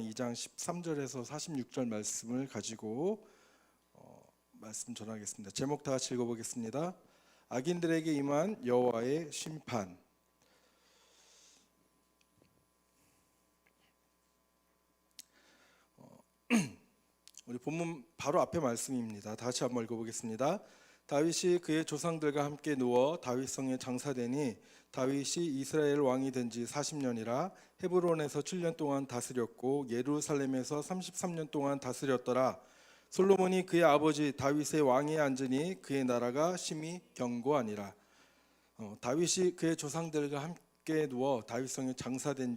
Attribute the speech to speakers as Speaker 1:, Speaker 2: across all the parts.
Speaker 1: 사도행전 2장 13절에서 46절 말씀을 가지고 말씀 전하겠습니다. 제목 다 같이 읽어보겠습니다. 악인들에게 임한 여호와의 심판. 우리 본문 바로 앞에 말씀입니다. 다 같이 한번 읽어보겠습니다. 다윗이 그의 조상들과 함께 누워 다윗성에 장사되니 다윗이 이스라엘 왕이 된 지 40년이라 헤브론에서 7년 동안 다스렸고 예루살렘에서 33년 동안 다스렸더라. 솔로몬이 그의 아버지 다윗의 왕위에 앉으니 그의 나라가 심히 견고하니라. 다윗이 그의 조상들과 함께 누워 다윗성에 장사된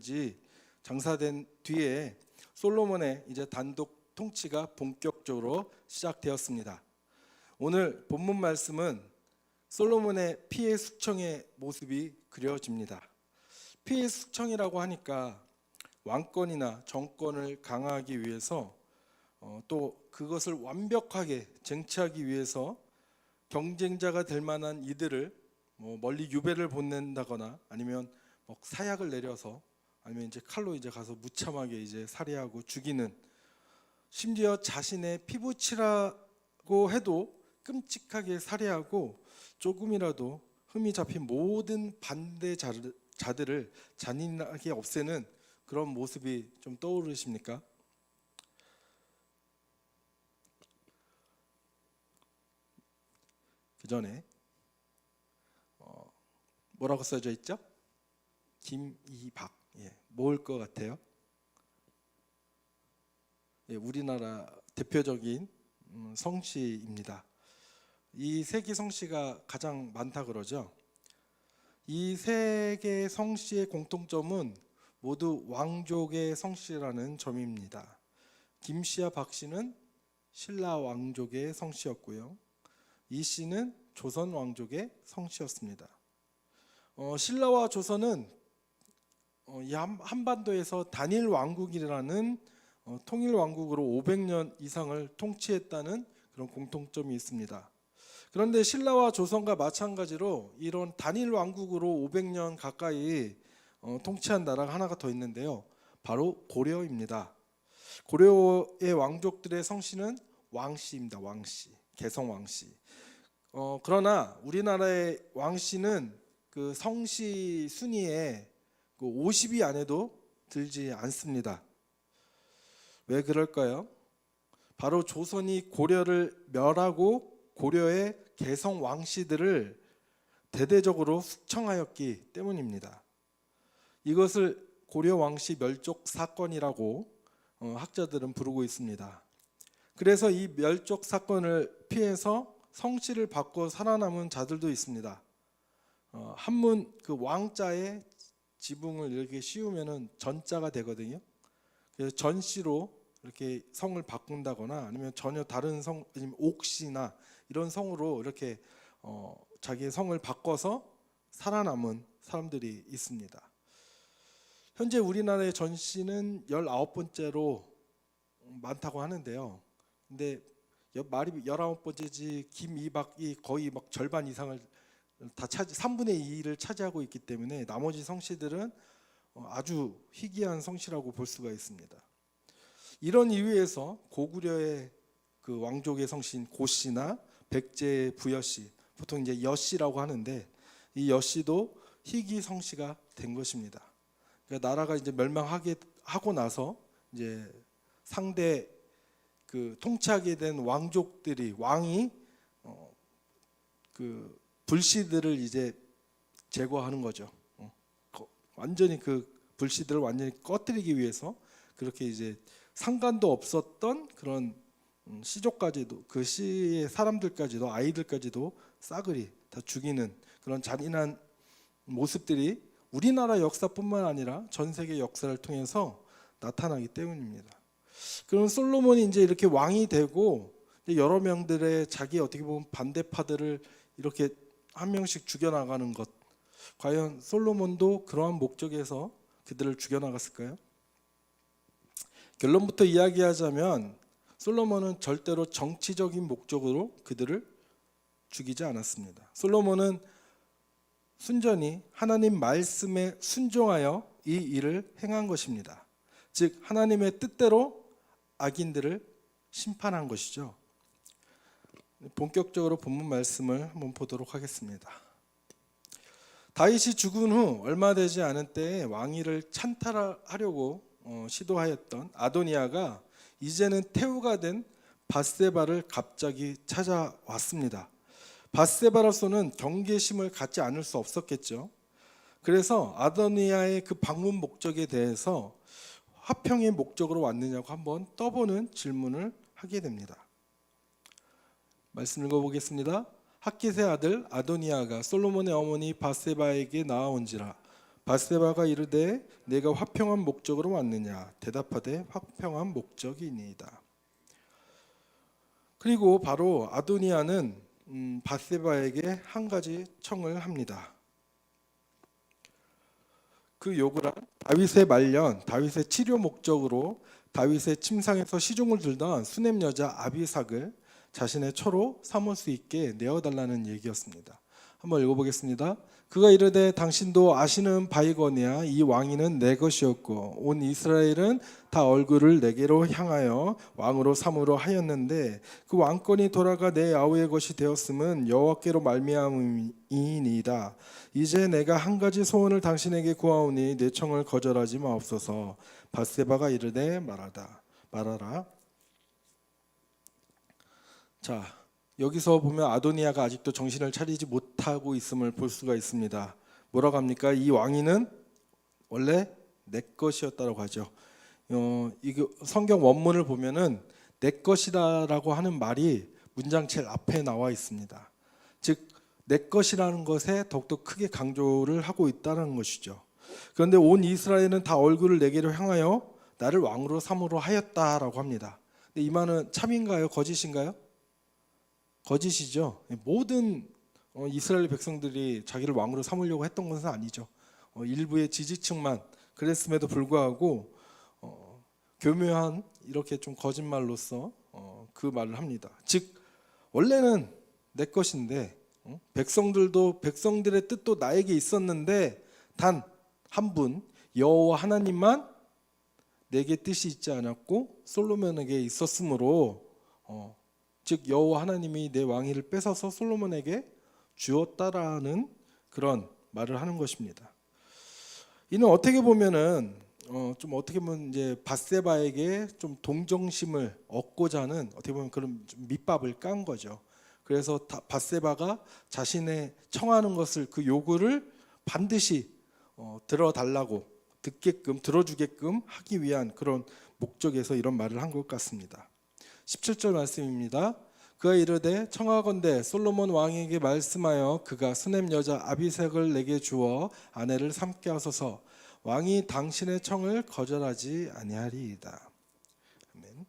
Speaker 1: 뒤에 솔로몬의 이제 단독 통치가 본격적으로 시작되었습니다. 오늘 본문 말씀은 솔로몬의 피해 숙청의 모습이 그려집니다. 피해 숙청이라고 하니까 왕권이나 정권을 강화하기 위해서 또 그것을 완벽하게 쟁취하기 위해서 경쟁자가 될 만한 이들을 멀리 유배를 보낸다거나 아니면 사약을 내려서 아니면 이제 칼로 이제 가서 무참하게 이제 살해하고 죽이는, 심지어 자신의 피부치라고 해도 끔찍하게 살해하고 조금이라도 흠이 잡힌 모든 반대자들을 잔인하게 없애는 그런 모습이 좀 떠오르십니까? 그 전에 뭐라고 써져 있죠? 김이박. 뭐일 것 같아요? 우리나라 대표적인 성씨입니다. 이 세 개 성씨가 가장 많다 그러죠. 이 세 개의 성씨의 공통점은 모두 왕족의 성씨라는 점입니다. 김씨와 박씨는 신라 왕족의 성씨였고요, 이 씨는 조선 왕족의 성씨였습니다. 신라와 조선은 이 한반도에서 단일 왕국이라는 통일 왕국으로 500년 이상을 통치했다는 그런 공통점이 있습니다. 그런데 신라와 조선과 마찬가지로 이런 단일 왕국으로 500년 가까이 통치한 나라가 하나가 더 있는데요, 바로 고려입니다. 고려의 왕족들의 성씨는 왕씨입니다. 왕씨, 개성 왕씨. 그러나 우리나라의 왕씨는 그 성씨 순위에 50위 안에도 들지 않습니다. 왜 그럴까요? 바로 조선이 고려를 멸하고 고려의 개성 왕씨들을 대대적으로 숙청하였기 때문입니다. 이것을 고려 왕씨 멸족 사건이라고 학자들은 부르고 있습니다. 그래서 이 멸족 사건을 피해서 성씨를 바꿔 살아남은 자들도 있습니다. 한문 그 왕자에 지붕을 이렇게 씌우면은 전자가 되거든요. 그래서 전씨로 이렇게 성을 바꾼다거나 아니면 전혀 다른 성, 아니면 옥씨나 이런 성으로 이렇게 자기의 성을 바꿔서 살아남은 사람들이 있습니다. 현재 우리나라의 전씨는 19번째로 많다고 하는데요. 근데 말이 19번째지 김이박이 거의 막 절반 이상을 다 3분의 2를 차지하고 있기 때문에 나머지 성씨들은 아주 희귀한 성씨라고 볼 수가 있습니다. 이런 이유에서 고구려의 그 왕족의 성씨인 고씨나 백제의 부여씨, 보통 이제 여씨라고 하는데 이 여씨도 희귀 성씨가 된 것입니다. 그러니까 나라가 이제 멸망하게 하고 나서 이제 상대 그 통치하게 된 왕족들이 왕이 그 불씨들을 이제 제거하는 거죠. 완전히 그 불씨들을 완전히 꺼뜨리기 위해서 그렇게 이제 상관도 없었던 그런 시족까지도, 그 시의 사람들까지도, 아이들까지도 싸그리 다 죽이는 그런 잔인한 모습들이 우리나라 역사뿐만 아니라 전 세계 역사를 통해서 나타나기 때문입니다. 그럼 솔로몬이 이제 이렇게 왕이 되고 여러 명들의 자기 어떻게 보면 반대파들을 이렇게 한 명씩 죽여나가는 것, 과연 솔로몬도 그러한 목적에서 그들을 죽여나갔을까요? 결론부터 이야기하자면 솔로몬은 절대로 정치적인 목적으로 그들을 죽이지 않았습니다. 솔로몬은 순전히 하나님 말씀에 순종하여 이 일을 행한 것입니다. 즉 하나님의 뜻대로 악인들을 심판한 것이죠. 본격적으로 본문 말씀을 한번 보도록 하겠습니다. 다윗이 죽은 후 얼마 되지 않은 때에 왕위를 찬탈하려고 시도하였던 아도니아가 이제는 태우가 된 밧세바를 갑자기 찾아왔습니다. 밧세바로서는 경계심을 갖지 않을 수 없었겠죠. 그래서 아도니아의 그 방문 목적에 대해서 화평의 목적으로 왔느냐고 한번 떠보는 질문을 하게 됩니다. 말씀 읽어보겠습니다. 핫깃의 아들 아도니아가 솔로몬의 어머니 밧세바에게 나아온지라. 밧세바가 이르되 내가 화평한 목적으로 왔느냐. 대답하되 화평한 목적이니이다. 그리고 바로 아도니아는 밧세바에게 한 가지 청을 합니다. 그 요구란 다윗의 말년, 다윗의 치료 목적으로 다윗의 침상에서 시종을 들던 수넴 여자 아비삭을 자신의 처로 삼을 수 있게 내어달라는 얘기였습니다. 한번 읽어보겠습니다. 그가 이르되 당신도 아시는 바이거니와 이 왕위는 내 것이었고 온 이스라엘은 다 얼굴을 내게로 향하여 왕으로 삼으로 하였는데 그 왕권이 돌아가 내 아우의 것이 되었음은 여호와께로 말미암음이니이다. 이제 내가 한 가지 소원을 당신에게 구하오니 내 청을 거절하지 마옵소서. 밧세바가 이르되 말하라. 자, 여기서 보면 아도니아가 아직도 정신을 차리지 못하고 있음을 볼 수가 있습니다. 뭐라고 합니까? 이 왕위는 원래 내 것이었다고 하죠. 이거 성경 원문을 보면은 내 것이다라고 하는 말이 문장 제일 앞에 나와 있습니다. 즉 내 것이라는 것에 더욱더 크게 강조를 하고 있다는 것이죠. 그런데 온 이스라엘은 다 얼굴을 내게로 향하여 나를 왕으로 삼으로 하였다라고 합니다. 근데 이 말은 참인가요? 거짓인가요? 거짓이죠. 모든 이스라엘 백성들이 자기를 왕으로 삼으려고 했던 것은 아니죠. 일부의 지지층만 그랬음에도 불구하고 교묘한 이렇게 좀 거짓말로서 그 말을 합니다. 즉 원래는 내 것인데 백성들도 백성들의 뜻도 나에게 있었는데 단 한 분 여호와 하나님만 내게 뜻이 있지 않았고 솔로몬에게 있었으므로 즉 여호와 하나님이 내 왕위를 뺏어서 솔로몬에게 주었다라는 그런 말을 하는 것입니다. 이는 어떻게 보면은 이제 밧세바에게 좀 동정심을 얻고자 하는 어떻게 보면 그런 좀 밑밥을 깐 거죠. 그래서 밧세바가 자신의 청하는 것을 그 요구를 반드시 들어달라고 들어주게끔 하기 위한 그런 목적에서 이런 말을 한 것 같습니다. 17절 말씀입니다. 그가 이르되 청하건대 솔로몬 왕에게 말씀하여 그가 수넴 여자 아비삭을 내게 주어 아내를 삼게 하소서. 왕이 당신의 청을 거절하지 아니하리이다. 아멘.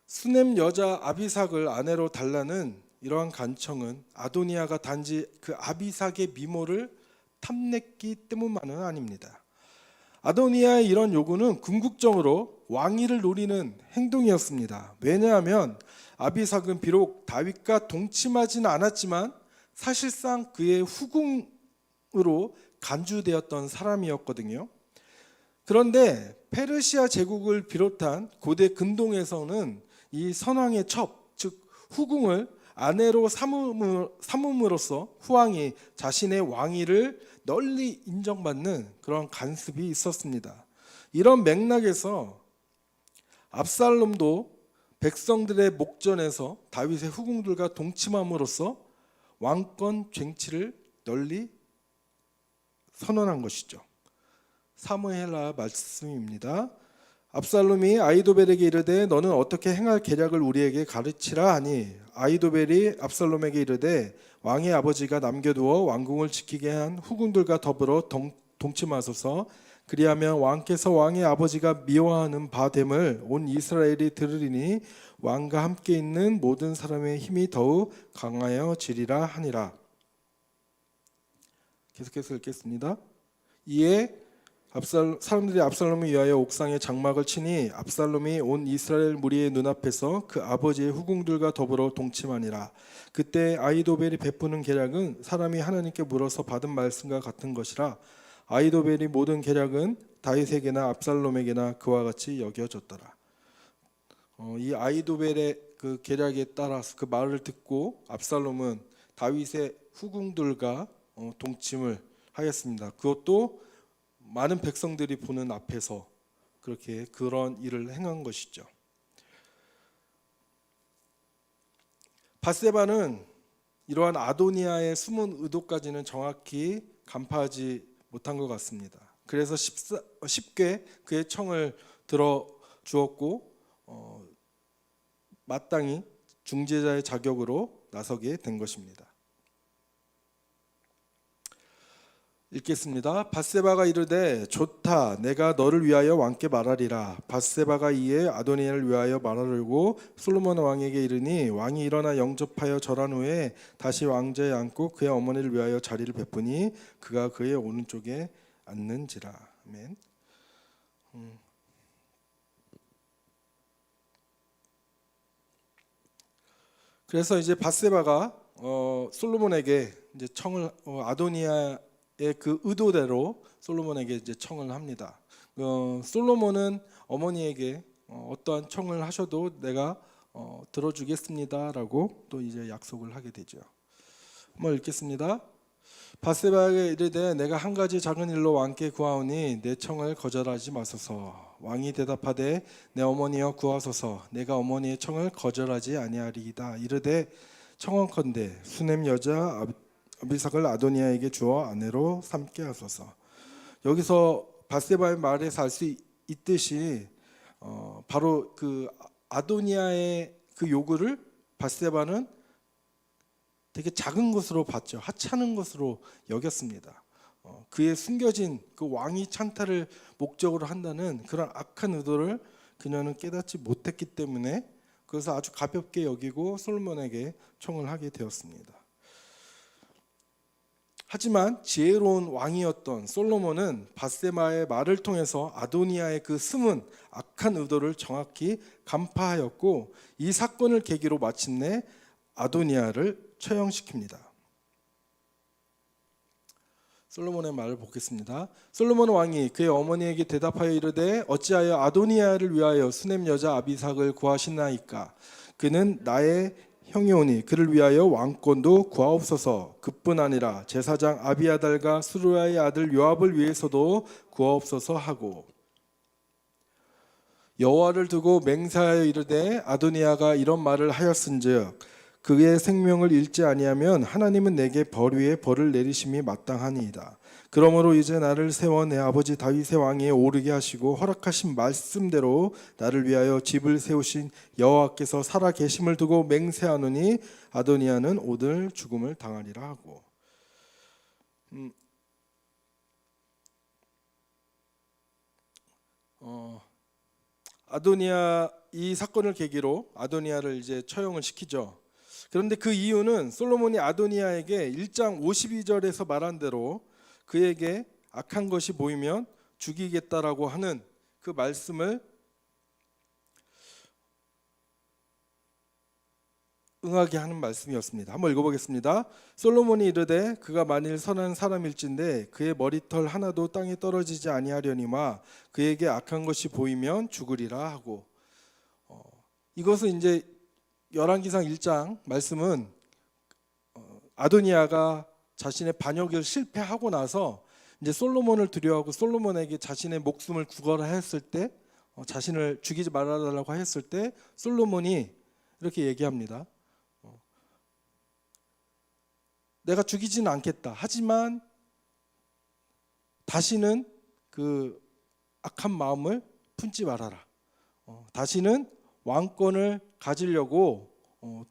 Speaker 1: 수넴 여자 아비삭을 아내로 달라는 이러한 간청은 아도니아가 단지 그 아비삭의 미모를 탐냈기 때문만은 아닙니다. 아도니아의 이런 요구는 궁극적으로 왕위를 노리는 행동이었습니다. 왜냐하면 아비삭은 비록 다윗과 동침하지는 않았지만 사실상 그의 후궁으로 간주되었던 사람이었거든요. 그런데 페르시아 제국을 비롯한 고대 근동에서는 이 선왕의 첩, 즉 후궁을 아내로 삼음으로써 후왕이 자신의 왕위를 널리 인정받는 그런 관습이 있었습니다. 이런 맥락에서 압살롬도 백성들의 목전에서 다윗의 후궁들과 동침함으로써 왕권 쟁취를 널리 선언한 것이죠. 사무엘하 말씀입니다. 압살롬이 아히도벨에게 이르되 너는 어떻게 행할 계략을 우리에게 가르치라 하니 아히도벨이 압살롬에게 이르되 왕의 아버지가 남겨두어 왕궁을 지키게 한 후궁들과 더불어 동침하소서. 그리하면 왕께서 왕의 아버지가 미워하는 바 됨을 온 이스라엘이 들으리니 왕과 함께 있는 모든 사람의 힘이 더욱 강하여지리라 하니라. 계속해서 읽겠습니다. 이에 사람들이 압살롬을 위하여 옥상에 장막을 치니 압살롬이 온 이스라엘 무리의 눈앞에서 그 아버지의 후궁들과 더불어 동침하니라. 그때 아히도벨이 베푸는 계략은 사람이 하나님께 물어서 받은 말씀과 같은 것이라. 아히도벨이 모든 계략은 다윗에게나 압살롬에게나 그와 같이 여겨졌더라. 이 아이도벨의 그 계략에 따라서 그 말을 듣고 압살롬은 다윗의 후궁들과 동침을 하였습니다. 그것도 많은 백성들이 보는 앞에서 그렇게 그런 일을 행한 것이죠. 밧세바는 이러한 아도니아의 숨은 의도까지는 정확히 간파하지 못한 것 같습니다. 그래서 쉽게 그의 청을 들어 주었고 마땅히 중재자의 자격으로 나서게 된 것입니다. 읽겠습니다. 밧세바가 이르되 좋다, 내가 너를 위하여 왕께 말하리라. 밧세바가 이에 아도니아를 위하여 말하려고 솔로몬 왕에게 이르니 왕이 일어나 영접하여 절한 후에 다시 왕좌에 앉고 그의 어머니를 위하여 자리를 베푸니 그가 그의 오른쪽에 앉는지라. 아멘. 그래서 이제 밧세바가 솔로몬에게 이제 청을 아도니아의 그 의도대로 솔로몬에게 이제 청을 합니다. 솔로몬은 어머니에게 어떠한 청을 하셔도 내가 들어주겠습니다라고 또 이제 약속을 하게 되죠. 한번 읽겠습니다. 밧세바에게 이르되 내가 한 가지 작은 일로 왕께 구하오니 내 청을 거절하지 마소서. 왕이 대답하되 내 어머니여 구하소서. 내가 어머니의 청을 거절하지 아니하리이다. 이르되 청원컨대 수넴 여자 아비삭을 아도니아에게 주어 아내로 삼게 하소서. 여기서 밧세바의 말에서 알 수 있듯이 바로 그 아도니아의 그 요구를 밧세바는 되게 작은 것으로 봤죠. 하찮은 것으로 여겼습니다. 그의 숨겨진 그 왕위 찬탈을 목적으로 한다는 그런 악한 의도를 그녀는 깨닫지 못했기 때문에 그래서 아주 가볍게 여기고 솔로몬에게 청을 하게 되었습니다. 하지만 지혜로운 왕이었던 솔로몬은 밧세바의 말을 통해서 아도니아의 그 숨은 악한 의도를 정확히 간파하였고 이 사건을 계기로 마침내 아도니아를 처형시킵니다. 솔로몬의 말을 보겠습니다. 솔로몬 왕이 그의 어머니에게 대답하여 이르되 어찌하여 아도니아를 위하여 수넴 여자 아비삭을 구하시나이까? 그는 나의 형이오니 그를 위하여 왕권도 구하옵소서. 그뿐 아니라 제사장 아비아달과 수르야의 아들 요압을 위해서도 구하옵소서 하고 여호와를 두고 맹세하여 이르되 아도니아가 이런 말을 하였은즉 그의 생명을 잃지 아니하면 하나님은 내게 벌 위에 벌을 내리심이 마땅하니이다. 그러므로 이제 나를 세워 내 아버지 다윗의 왕위에 오르게 하시고 허락하신 말씀대로 나를 위하여 집을 세우신 여호와께서 살아 계심을 두고 맹세하노니 아도니아는 오늘 죽음을 당하리라 하고 아도니아 이 사건을 계기로 아도니아를 이제 처형을 시키죠. 그런데 그 이유는 솔로몬이 아도니아에게 1장 52절에서 말한 대로 그에게 악한 것이 보이면 죽이겠다라고 하는 그 말씀을 응하게 하는 말씀이었습니다. 한번 읽어보겠습니다. 솔로몬이 이르되 그가 만일 선한 사람일진데 그의 머리털 하나도 땅에 떨어지지 아니하려니와 그에게 악한 것이 보이면 죽으리라 하고 이것은 이제 열왕기상 1장 말씀은 아도니아가 자신의 반역을 실패하고 나서 이제 솔로몬을 두려워하고 솔로몬에게 자신의 목숨을 구걸하 했을 때 자신을 죽이지 말아달라고 했을 때 솔로몬이 이렇게 얘기합니다. 내가 죽이지는 않겠다. 하지만 다시는 그 악한 마음을 품지 말아라. 다시는 왕권을 가지려고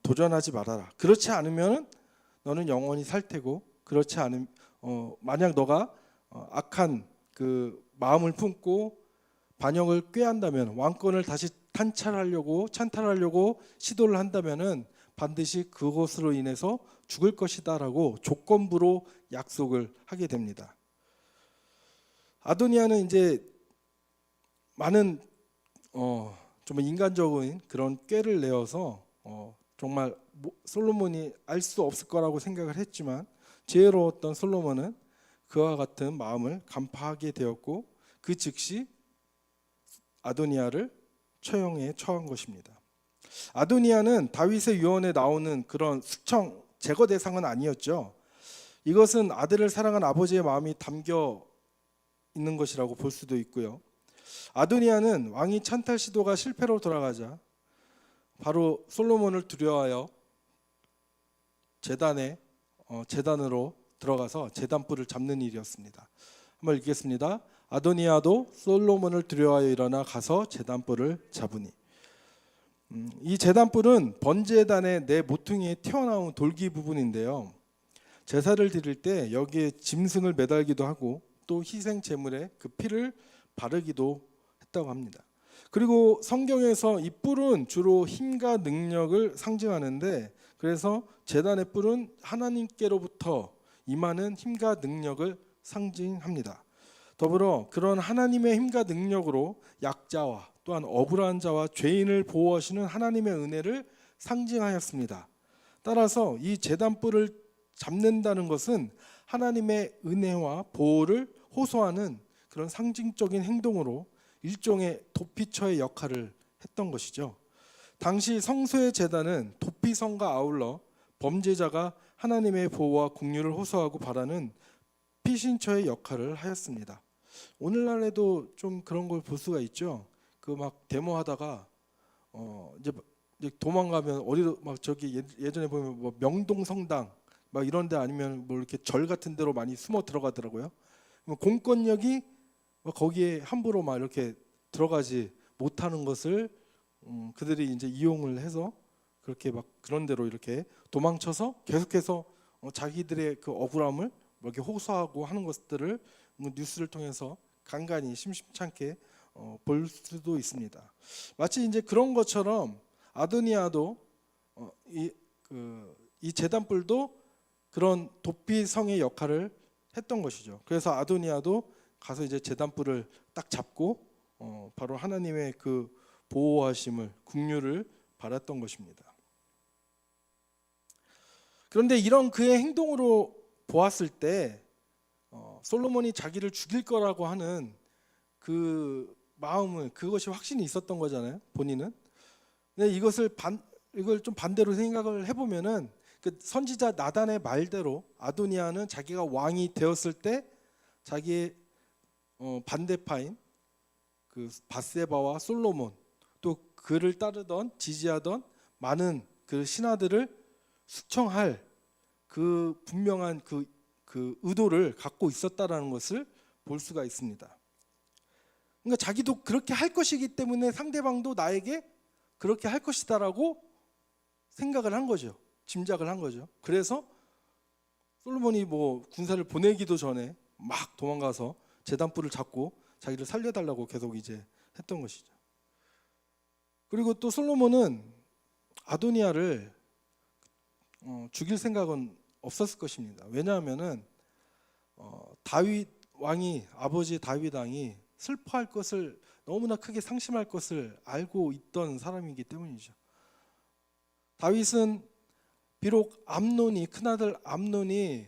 Speaker 1: 도전하지 말아라. 그렇지 않으면 너는 영원히 살 테고 그렇지 않으면 만약 너가 악한 그 마음을 품고 반역을 꾀한다면 왕권을 다시 찬탈하려고 시도를 한다면은 반드시 그것으로 인해서 죽을 것이다라고 조건부로 약속을 하게 됩니다. 아도니아는 이제 많은 정말 인간적인 그런 꾀를 내어서 정말 솔로몬이 알 수 없을 거라고 생각을 했지만 지혜로웠던 솔로몬은 그와 같은 마음을 간파하게 되었고 그 즉시 아도니아를 처형에 처한 것입니다. 아도니아는 다윗의 유언에 나오는 그런 숙청 제거 대상은 아니었죠. 이것은 아들을 사랑한 아버지의 마음이 담겨 있는 것이라고 볼 수도 있고요. 아도니아는 왕이 찬탈 시도가 실패로 돌아가자 바로 솔로몬을 두려워하여 제단으로 들어가서 제단불을 잡는 일이었습니다. 한번 읽겠습니다. 아도니아도 솔로몬을 두려워하여 일어나 가서 제단불을 잡으니. 이 제단불은 번제단의 네 모퉁이에 튀어나온 돌기 부분인데요. 제사를 드릴 때 여기에 짐승을 매달기도 하고 또 희생 제물에 그 피를 바르기도 했다고 합니다. 그리고 성경에서 이 뿔은 주로 힘과 능력을 상징하는데, 그래서 제단의 뿔은 하나님께로부터 임하는 힘과 능력을 상징합니다. 더불어 그런 하나님의 힘과 능력으로 약자와 또한 억울한 자와 죄인을 보호하시는 하나님의 은혜를 상징하였습니다. 따라서 이 제단뿔을 잡는다는 것은 하나님의 은혜와 보호를 호소하는 그런 상징적인 행동으로 일종의 도피처의 역할을 했던 것이죠. 당시 성소의 제단은 도피성과 아울러 범죄자가 하나님의 보호와 긍휼을 호소하고 바라는 피신처의 역할을 하였습니다. 오늘날에도 좀 그런 걸 볼 수가 있죠. 그 막 데모하다가 이제 도망가면 어디로 막 저기 예전에 보면 뭐 명동 성당 막 이런데 아니면 뭐 이렇게 절 같은 데로 많이 숨어 들어가더라고요. 공권력이 거기에 함부로 막 이렇게 들어가지 못하는 것을 그들이 이제 이용을 해서 그렇게 막 그런 데로 이렇게 도망쳐서 계속해서 자기들의 그 억울함을 이렇게 호소하고 하는 것들을 뉴스를 통해서 간간히 심심찮게 볼 수도 있습니다. 마치 이제 그런 것처럼 아도니아도 이 제단불도 그런 도피성의 역할을 했던 것이죠. 그래서 아도니아도 가서 이제 제단불을 딱 잡고 바로 하나님의 그 보호하심을 긍휼을 받았던 것입니다. 그런데 이런 그의 행동으로 보았을 때 솔로몬이 자기를 죽일 거라고 하는 그 마음을, 그것이 확신이 있었던 거잖아요, 본인은. 근데 이걸 좀 반대로 생각을 해보면은 그 선지자 나단의 말대로 아도니아는 자기가 왕이 되었을 때 자기의 반대파인 그 밧세바와 솔로몬, 또 그를 따르던 지지하던 많은 그 신하들을 숙청할 그 분명한 그 의도를 갖고 있었다라는 것을 볼 수가 있습니다. 그러니까 자기도 그렇게 할 것이기 때문에 상대방도 나에게 그렇게 할 것이다라고 생각을 한 거죠. 짐작을 한 거죠. 그래서 솔로몬이 뭐 군사를 보내기도 전에 막 도망가서 제단불을 잡고 자기를 살려달라고 계속 이제 했던 것이죠. 그리고 또 솔로몬은 아도니아를 죽일 생각은 없었을 것입니다. 왜냐하면은 다윗 왕이, 아버지 다윗 왕이 슬퍼할 것을, 너무나 크게 상심할 것을 알고 있던 사람이기 때문이죠. 다윗은 비록 암논이, 큰아들 암논이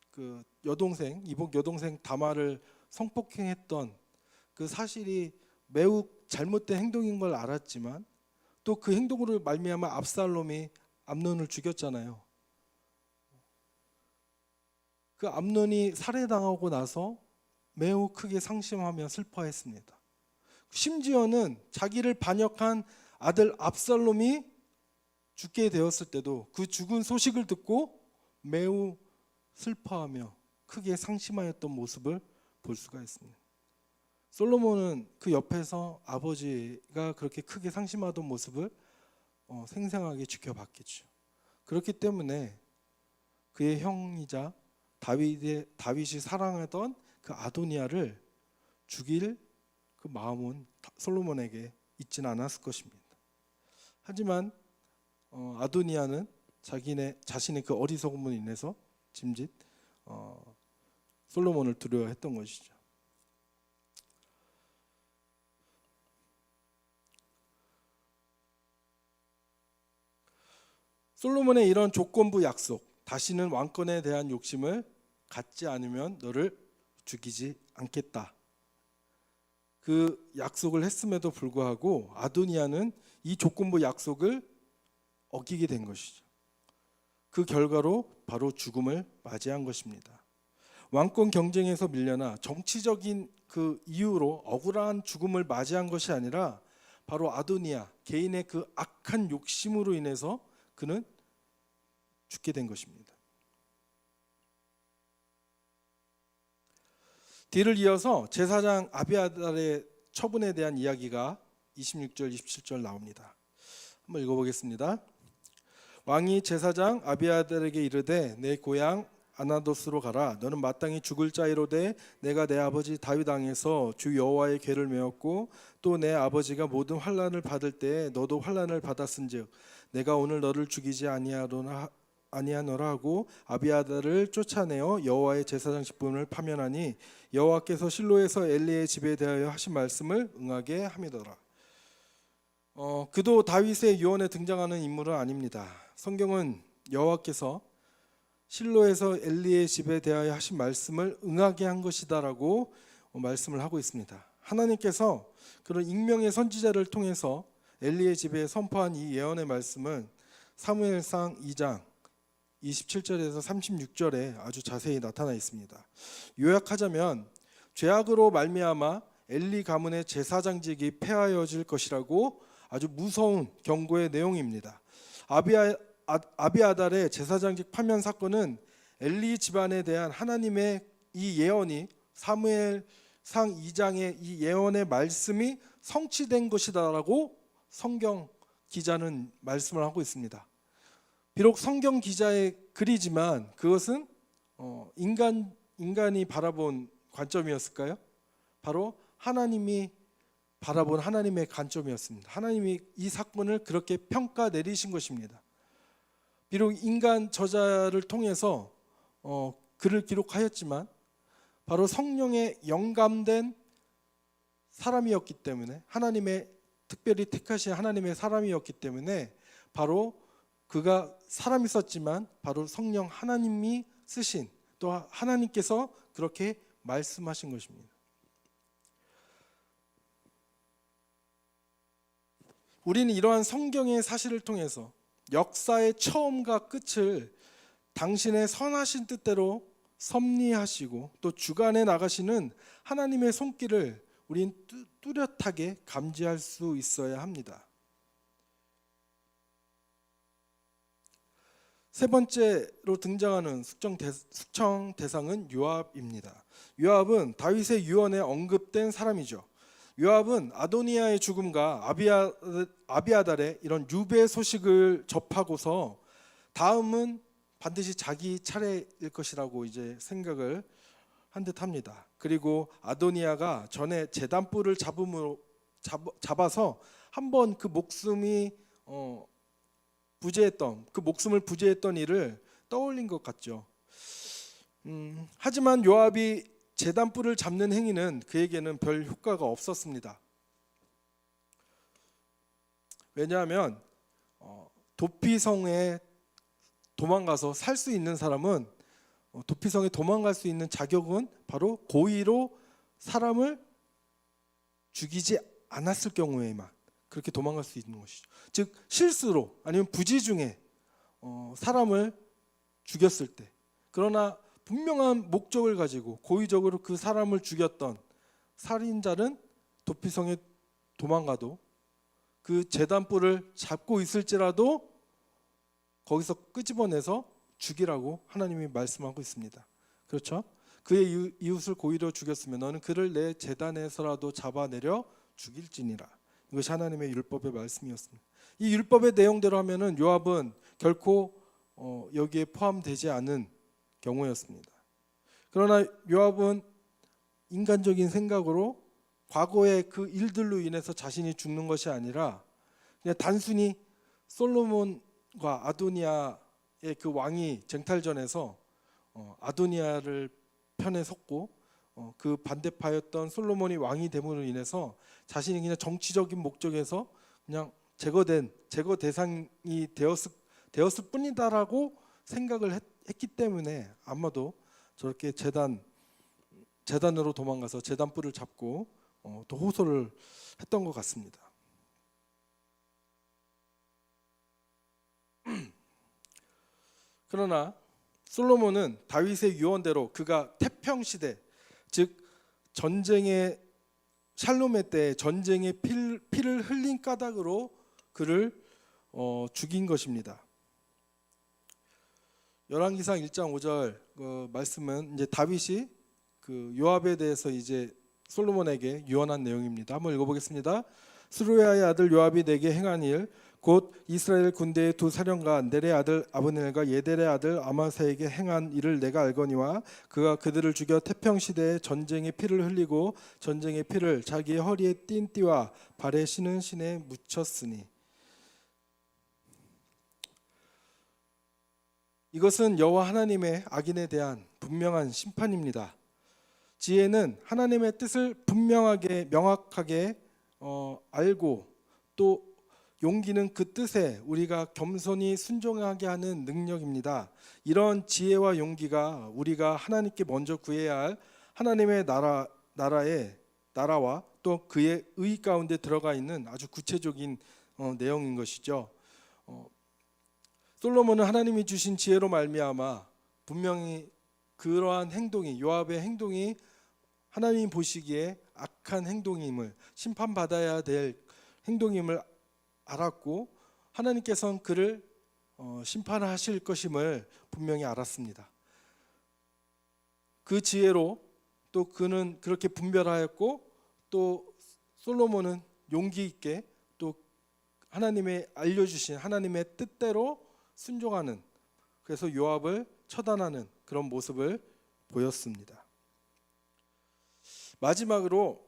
Speaker 1: 그 여동생, 이복 여동생 다말을 성폭행했던 그 사실이 매우 잘못된 행동인 걸 알았지만, 또 그 행동으로 말미암아 압살롬이 암논을 죽였잖아요. 그 암논이 살해당하고 나서 매우 크게 상심하며 슬퍼했습니다. 심지어는 자기를 반역한 아들 압살롬이 죽게 되었을 때도 그 죽은 소식을 듣고 매우 슬퍼하며 크게 상심하였던 모습을 볼 수가 있습니다. 솔로몬은 그 옆에서 아버지가 그렇게 크게 상심하던 모습을 생생하게 지켜봤겠죠. 그렇기 때문에 그의 형이자 다윗이 사랑하던 그 아도니아를 죽일 그 마음은 솔로몬에게 있지는 않았을 것입니다. 하지만 아도니아는 자신의 그 어리석음으로 인해서 짐짓 솔로몬을 두려워했던 것이죠. 솔로몬의 이런 조건부 약속, 다시는 왕권에 대한 욕심을 갖지 않으면 너를 죽이지 않겠다, 그 약속을 했음에도 불구하고 아도니아는 이 조건부 약속을 어기게 된 것이죠. 그 결과로 바로 죽음을 맞이한 것입니다. 왕권 경쟁에서 밀려나 정치적인 그 이유로 억울한 죽음을 맞이한 것이 아니라 바로 아도니아 개인의 그 악한 욕심으로 인해서 그는 죽게 된 것입니다. 뒤를 이어서 제사장 아비아달의 처분에 대한 이야기가 26절, 27절 나옵니다. 한번 읽어보겠습니다. 왕이 제사장 아비아달에게 이르되 내 고향 아나도스로 가라. 너는 마땅히 죽을 자이로되 내가 내 아버지 다윗 왕에서 주 여호와의 궤를 메었고 또 내 아버지가 모든 환난을 받을 때에 너도 환난을 받았은즉 내가 오늘 너를 죽이지 아니하노라 하고 아비아달을 쫓아내어 여호와의 제사장 직분을 파면하니 여호와께서 실로에서 엘리의 집에 대하여 하신 말씀을 응하게 함이더라. 그도 다윗의 유언에 등장하는 인물은 아닙니다. 성경은 여호와께서 실로에서 엘리의 집에 대하여 하신 말씀을 응하게 한 것이다라고 말씀을 하고 있습니다. 하나님께서 그런 익명의 선지자를 통해서 엘리의 집에 선포한 이 예언의 말씀은 사무엘상 2장 27절에서 36절에 아주 자세히 나타나 있습니다. 요약하자면 죄악으로 말미암아 엘리 가문의 제사장직이 폐하여질 것이라고 아주 무서운 경고의 내용입니다. 아비아달의 제사장직 파면 사건은 엘리 집안에 대한 하나님의 이 예언이 사무엘상 2장의 이 예언의 말씀이 성취된 것이다라고 성경 기자는 말씀을 하고 있습니다. 비록 성경 기자의 글이지만 그것은 인간이 바라본 관점이었을까요? 바로 하나님이 바라본 하나님의 관점이었습니다. 하나님이 이 사건을 그렇게 평가 내리신 것입니다. 비록 인간 저자를 통해서 글을 기록하였지만 바로 성령에 영감된 사람이었기 때문에 하나님의 특별히 택하신 하나님의 사람이었기 때문에 바로 그가 사람이었지만 바로 성령 하나님이 쓰신 또 하나님께서 그렇게 말씀하신 것입니다. 우리는 이러한 성경의 사실을 통해서 역사의 처음과 끝을 당신의 선하신 뜻대로 섭리하시고 또 주관해 나가시는 하나님의 손길을 우린 뚜렷하게 감지할 수 있어야 합니다. 세 번째로 등장하는 숙청 대상은 요압입니다. 요압은 다윗의 유언에 언급된 사람이죠. 요압은 아도니아의 죽음과 아비아달의 이런 유배 소식을 접하고서 다음은 반드시 자기 차례일 것이라고 이제 생각을 한 듯합니다. 그리고 아도니아가 전에 제단뿔을 잡아서 한번 그 목숨이 목숨을 부재했던 일을 떠올린 것 같죠. 하지만 요압이 제단뿔을 잡는 행위는 그에게는 별 효과가 없었습니다. 왜냐하면 도피성에 도망가서 살 수 있는 사람은 도피성에 도망갈 수 있는 자격은 바로 고의로 사람을 죽이지 않았을 경우에만 그렇게 도망갈 수 있는 것이죠. 즉 실수로 아니면 부지 중에 사람을 죽였을 때, 그러나 분명한 목적을 가지고 고의적으로 그 사람을 죽였던 살인자는 도피성에 도망가도 그 제단뿔을 잡고 있을지라도 거기서 끄집어내서 죽이라고 하나님이 말씀하고 있습니다. 그렇죠? 그의 이웃을 고의로 죽였으면 너는 그를 내 제단에서라도 잡아내려 죽일지니라. 이것이 하나님의 율법의 말씀이었습니다. 이 율법의 내용대로 하면은 요압은 결코 여기에 포함되지 않은 경우였습니다. 그러나 요압은 인간적인 생각으로 과거의 그 일들로 인해서 자신이 죽는 것이 아니라 그냥 단순히 솔로몬과 아도니아의 그 왕이 쟁탈전에서 아도니아를 편에 섰고 그 반대파였던 솔로몬이 왕이 됨으로 인해서 자신이 그냥 정치적인 목적에서 그냥 제거 대상이 되었을 뿐이다라고 생각을 했기 때문에 아마도 저렇게 제단으로 도망가서 제단뿔을 잡고 또 호소를 했던 것 같습니다. 그러나 솔로몬은 다윗의 유언대로 그가 태평 시대, 즉 전쟁의 샬롬의 때 전쟁의 피를 흘린 까닭으로 그를 죽인 것입니다. 열왕기상 1장 5절 그 말씀은 이제 다윗이 그 요압에 대해서 이제 솔로몬에게 유언한 내용입니다. 한번 읽어보겠습니다. 스루야의 아들 요압이 내게 행한 일, 곧 이스라엘 군대의 두 사령관 넬의 아들 아브넬과 예델의 아들 아마사에게 행한 일을 내가 알거니와 그가 그들을 죽여 태평 시대에 전쟁의 피를 흘리고 전쟁의 피를 자기의 허리에 띤 띠와 발에 신은 신에 묻혔으니. 이것은 여호와 하나님의 악인에 대한 분명한 심판입니다. 지혜는 하나님의 뜻을 분명하게 명확하게 알고, 또 용기는 그 뜻에 우리가 겸손히 순종하게 하는 능력입니다. 이런 지혜와 용기가 우리가 하나님께 먼저 구해야 할 하나님의 나라와 또 그의 의 가운데 들어가 있는 아주 구체적인 내용인 것이죠. 솔로몬은 하나님이 주신 지혜로 말미암아 분명히 그러한 행동이, 요압의 행동이 하나님이 보시기에 악한 행동임을, 심판받아야 될 행동임을 알았고, 하나님께서는 그를 심판하실 것임을 분명히 알았습니다. 그 지혜로 또 그는 그렇게 분별하였고, 또 솔로몬은 용기 있게 또 하나님의 알려주신 하나님의 뜻대로 순종하는, 그래서 요압을 처단하는 그런 모습을 보였습니다. 마지막으로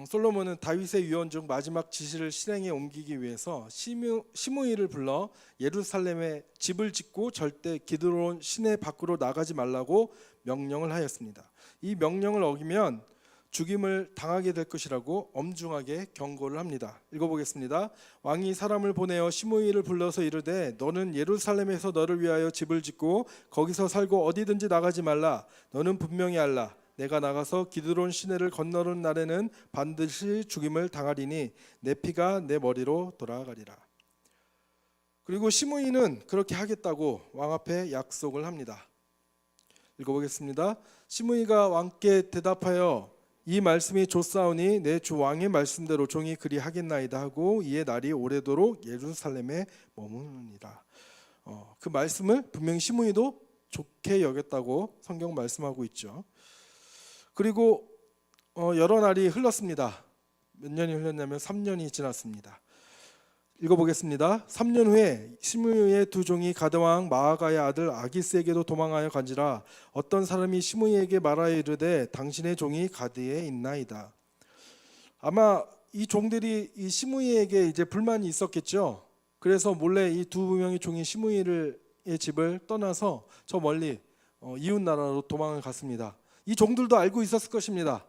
Speaker 1: 솔로몬은 다윗의 유언 중 마지막 지시를 실행에 옮기기 위해서 시므이를 불러 예루살렘에 집을 짓고 절대 기드론 시내 밖으로 나가지 말라고 명령을 하였습니다. 이 명령을 어기면 죽임을 당하게 될 것이라고 엄중하게 경고를 합니다. 읽어보겠습니다. 왕이 사람을 보내어 시므이를 불러서 이르되 너는 예루살렘에서 너를 위하여 집을 짓고 거기서 살고 어디든지 나가지 말라. 너는 분명히 알라. 내가 나가서 기드론 시내를 건너는 날에는 반드시 죽임을 당하리니 내 피가 내 머리로 돌아가리라. 그리고 시므이는 그렇게 하겠다고 왕 앞에 약속을 합니다. 읽어보겠습니다. 시므이가 왕께 대답하여 이 말씀이 좋사오니 내 주 왕의 말씀대로 종이 그리 하겠나이다 하고 이에 날이 오래도록 예루살렘에 머무르니라. 그 말씀을 분명히 시므이도 좋게 여겼다고 성경 말씀하고 있죠. 그리고 여러 날이 흘렀습니다. 몇 년이 흘렀냐면 3년이 지났습니다. 읽어보겠습니다. 3년 후에 시므이의 두 종이 가드왕 마아가의 아들 아기스에게도 도망하여 간지라 어떤 사람이 시므이에게 말하여 이르되 당신의 종이 가드에 있나이다. 아마 이 종들이 이 시므이에게 이제 불만이 있었겠죠. 그래서 몰래 이 두 명의 종이 시므이의 집을 떠나서 저 멀리 이웃 나라로 도망을 갔습니다. 이 종들도 알고 있었을 것입니다.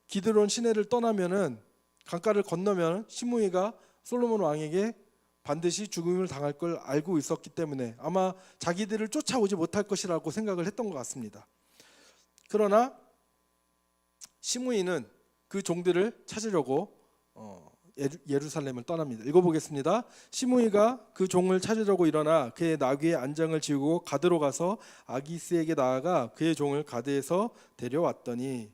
Speaker 1: 기드론 시내를 떠나면은 강가를 건너면 시므이가 솔로몬 왕에게 반드시 죽음을 당할 걸 알고 있었기 때문에 아마 자기들을 쫓아오지 못할 것이라고 생각을 했던 것 같습니다. 그러나 시므이는 그 종들을 찾으려고 예루살렘을 떠납니다. 읽어보겠습니다. 시므이가 그 종을 찾으려고 일어나 그의 나귀의 안장을 지우고 가드로 가서 아기스에게 나아가 그의 종을 가드에서 데려왔더니,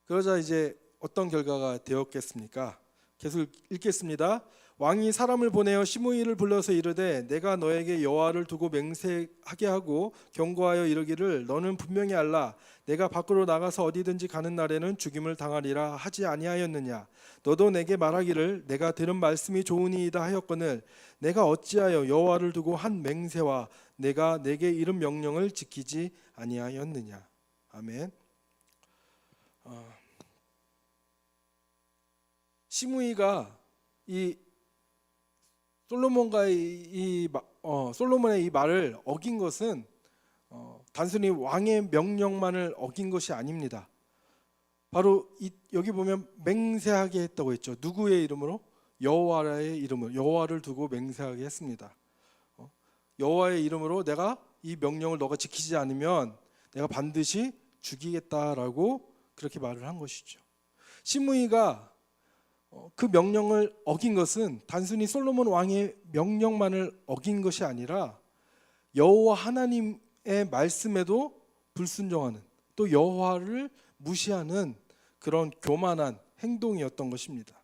Speaker 1: 그러자 이제 어떤 결과가 되었겠습니까? 계속 읽겠습니다. 왕이 사람을 보내어 시므이를 불러서 이르되 내가 너에게 여호와를 두고 맹세하게 하고 경고하여 이르기를 너는 분명히 알라. 내가 밖으로 나가서 어디든지 가는 날에는 죽임을 당하리라 하지 아니하였느냐. 너도 내게 말하기를 내가 들은 말씀이 좋으니이다 하였거늘 내가 어찌하여 여호와를 두고 한 맹세와 내가 내게 이른 명령을 지키지 아니하였느냐. 아멘. 시므이가 이 솔로몬의 이 말을 어긴 것은 단순히 왕의 명령만을 어긴 것이 아닙니다. 바로 여기 보면 맹세하게 했다고 했죠. 누구의 이름으로? 여호와의 이름으로, 여호와를 두고 맹세하게 했습니다. 여호와의 이름으로 내가 이 명령을 너가 지키지 않으면 내가 반드시 죽이겠다라고 그렇게 말을 한 것이죠. 시므이가 그 명령을 어긴 것은 단순히 솔로몬 왕의 명령만을 어긴 것이 아니라 여호와 하나님의 말씀에도 불순종하는, 또 여호와를 무시하는 그런 교만한 행동이었던 것입니다.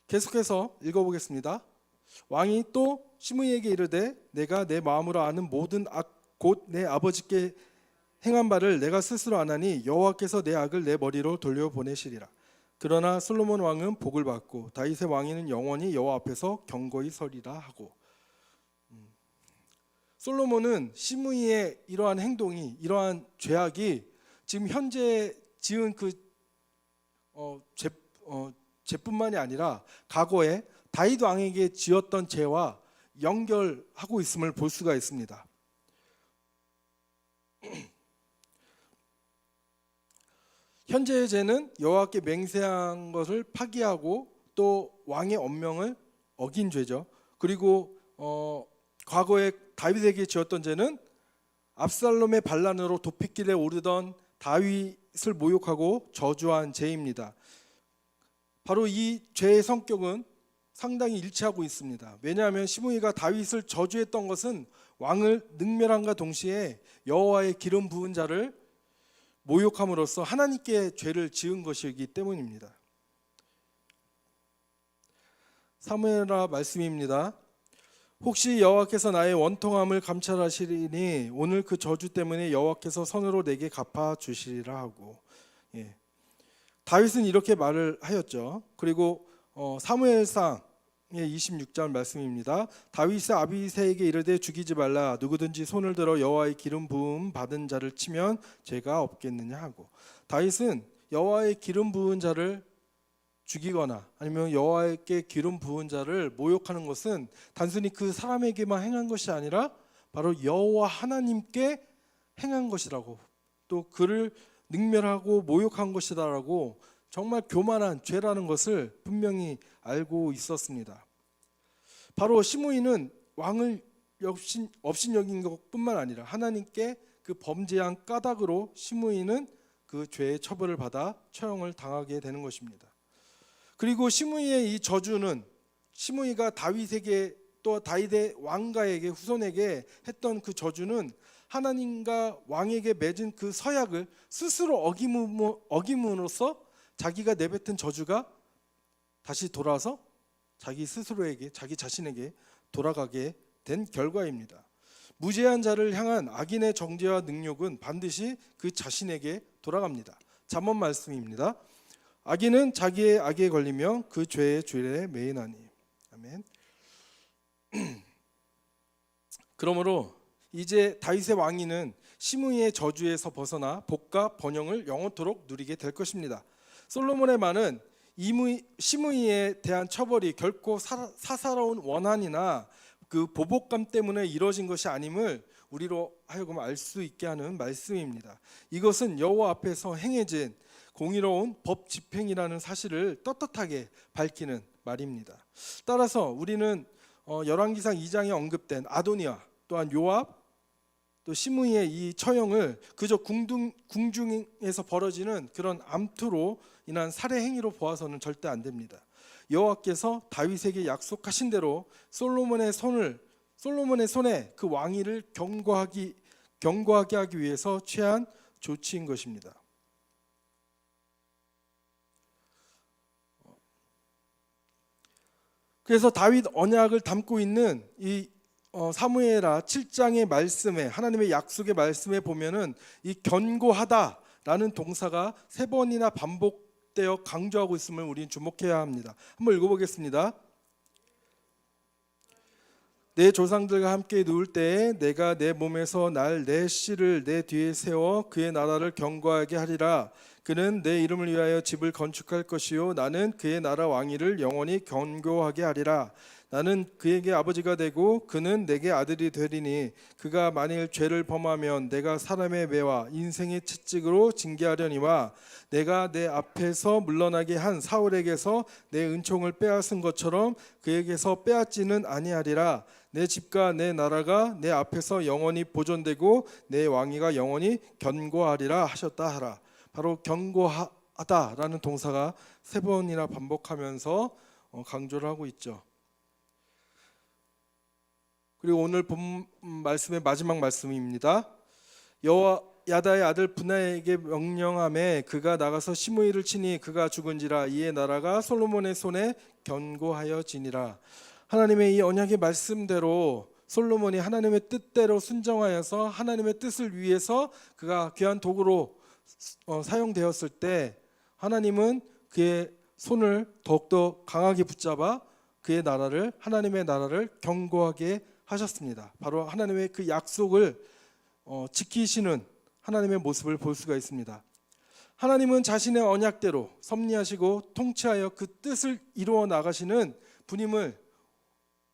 Speaker 1: 계속해서 읽어보겠습니다. 왕이 또 시므이에게 이르되 내가 내 마음으로 아는 모든 악 곧 내 아버지께 행한 바를 내가 스스로 아나니 여호와께서 내 악을 내 머리로 돌려보내시리라. 그러나 솔로몬 왕은 복을 받고 다윗의 왕위는 영원히 여호와 앞에서 견고히 서리라 하고, 솔로몬은 시므이의 이러한 행동이, 이러한 죄악이 지금 현재 지은 그 죄뿐만이 아니라 과거에 다윗 왕에게 지었던 죄와 연결하고 있음을 볼 수가 있습니다. 현재의 죄는 여호와께 맹세한 것을 파기하고 또 왕의 엄명을 어긴 죄죠. 그리고 과거에 다윗에게 지었던 죄는 압살롬의 반란으로 도피길에 오르던 다윗을 모욕하고 저주한 죄입니다. 바로 이 죄의 성격은 상당히 일치하고 있습니다. 왜냐하면 시므이가 다윗을 저주했던 것은 왕을 능멸함과 동시에 여호와의 기름 부은 자를 모욕함으로써 하나님께 죄를 지은 것이기 때문입니다. 사무엘하 말씀입니다. 혹시 여호와께서 나의 원통함을 감찰하시리니 오늘 그 저주 때문에 여호와께서 선으로 내게 갚아 주시리라 하고, 다윗은 이렇게 말을 하였죠. 그리고 사무엘상 26절 말씀입니다. 다윗이 아비새에게 이르되 죽이지 말라. 누구든지 손을 들어 여호와의 기름 부음 받은 자를 치면 죄가 없겠느냐 하고, 다윗은 여호와의 기름 부은 자를 죽이거나 아니면 여호와께 기름 부은 자를 모욕하는 것은 단순히 그 사람에게만 행한 것이 아니라 바로 여호와 하나님께 행한 것이라고, 또 그를 능멸하고 모욕한 것이다라고 정말 교만한 죄라는 것을 분명히 알고 있었습니다. 바로 시므이는 왕을 업신여긴 것뿐만 아니라 하나님께 그 범죄한 까닭으로 시므이는 그 죄의 처벌을 받아 처형을 당하게 되는 것입니다. 그리고 시므이의 이 저주는 시므이가 다윗에게 또 다윗의 왕가에게 후손에게 했던 그 저주는 하나님과 왕에게 맺은 그 서약을 스스로 어김으로써 자기가 내뱉은 저주가 다시 돌아서 자기 스스로에게, 자기 자신에게 돌아가게 된 결과입니다. 무죄한 자를 향한 악인의 정죄와 능욕은 반드시 그 자신에게 돌아갑니다. 잠언 말씀입니다. 악인은 자기의 악에 걸리며 그 죄의 죄에 매이나니. 아멘. 그러므로 이제 다윗의 왕위는 시므이의 저주에서 벗어나 복과 번영을 영원토록 누리게 될 것입니다. 솔로몬의 말은 시므이에 대한 처벌이 결코 사사로운 원한이나 그 보복감 때문에 이루어진 것이 아님을 우리로 하여금 알 수 있게 하는 말씀입니다. 이것은 여호와 앞에서 행해진 공의로운 법 집행이라는 사실을 떳떳하게 밝히는 말입니다. 따라서 우리는 열왕기상 2장에 언급된 아도니아, 또한 요압, 또 시므이의 이 처형을 그저 궁중에서 벌어지는 그런 암투로 인한 살해 행위로 보아서는 절대 안 됩니다. 여호와께서 다윗에게 약속하신 대로 솔로몬의 손에 그 왕위를 견고하게 하기 위해서 취한 조치인 것입니다. 그래서 다윗 언약을 담고 있는 이 사무엘하 7장의 말씀에, 하나님의 약속의 말씀에 보면은 이 견고하다라는 동사가 3번이나 반복되어 강조하고 있음을 우리는 주목해야 합니다. 한번 읽어보겠습니다. 내 조상들과 함께 누울 때에 내가 내 몸에서 날 내 씨를 내 뒤에 세워 그의 나라를 견고하게 하리라. 그는 내 이름을 위하여 집을 건축할 것이요 나는 그의 나라 왕위를 영원히 견고하게 하리라. 나는 그에게 아버지가 되고 그는 내게 아들이 되리니 그가 만일 죄를 범하면 내가 사람의 매와 인생의 채찍으로 징계하려니와 내가 내 앞에서 물러나게 한 사울에게서 내 은총을 빼앗은 것처럼 그에게서 빼앗지는 아니하리라. 내 집과 내 나라가 내 앞에서 영원히 보존되고 내 왕위가 영원히 견고하리라 하셨다 하라. 바로 견고하다라는 동사가 3번이나 반복하면서 강조를 하고 있죠. 그리고 오늘 본 말씀의 마지막 말씀입니다. 여호와 야다의 아들 분하에게 명령하매 그가 나가서 시므이를 치니 그가 죽은지라. 이에 나라가 솔로몬의 손에 견고하여지니라. 하나님의 이 언약의 말씀대로 솔로몬이 하나님의 뜻대로 순종하여서 하나님의 뜻을 위해서 그가 귀한 도구로 사용되었을 때 하나님은 그의 손을 더욱더 강하게 붙잡아 그의 나라를, 하나님의 나라를 견고하게 하셨습니다. 바로 하나님의 그 약속을 지키시는 하나님의 모습을 볼 수가 있습니다. 하나님은 자신의 언약대로 섭리하시고 통치하여 그 뜻을 이루어 나가시는 분임을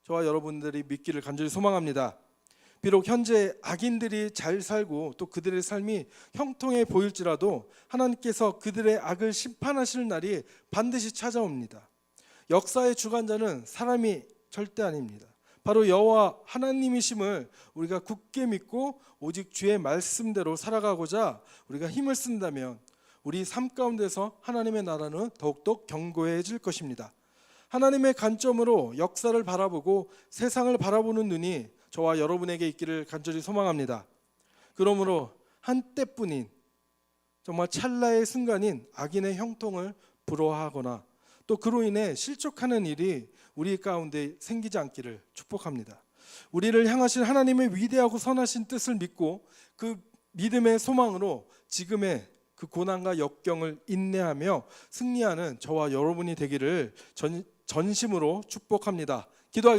Speaker 1: 저와 여러분들이 믿기를 간절히 소망합니다. 비록 현재 악인들이 잘 살고 또 그들의 삶이 형통해 보일지라도 하나님께서 그들의 악을 심판하실 날이 반드시 찾아옵니다. 역사의 주관자는 사람이 절대 아닙니다. 바로 여호와 하나님이심을 우리가 굳게 믿고 오직 주의 말씀대로 살아가고자 우리가 힘을 쓴다면 우리 삶 가운데서 하나님의 나라는 더욱더 견고해질 것입니다. 하나님의 관점으로 역사를 바라보고 세상을 바라보는 눈이 저와 여러분에게 있기를 간절히 소망합니다. 그러므로 한때뿐인 정말 찰나의 순간인 악인의 형통을 부러워하거나 또 그로 인해 실족하는 일이 우리 가운데 생기지 않기를 축복합니다. 우리를 향하신 하나님의 위대하고 선하신 뜻을 믿고 그 믿음의 소망으로 지금의 그 고난과 역경을 인내하며 승리하는 저와 여러분이 되기를 전심으로 축복합니다. 기도하겠습니다.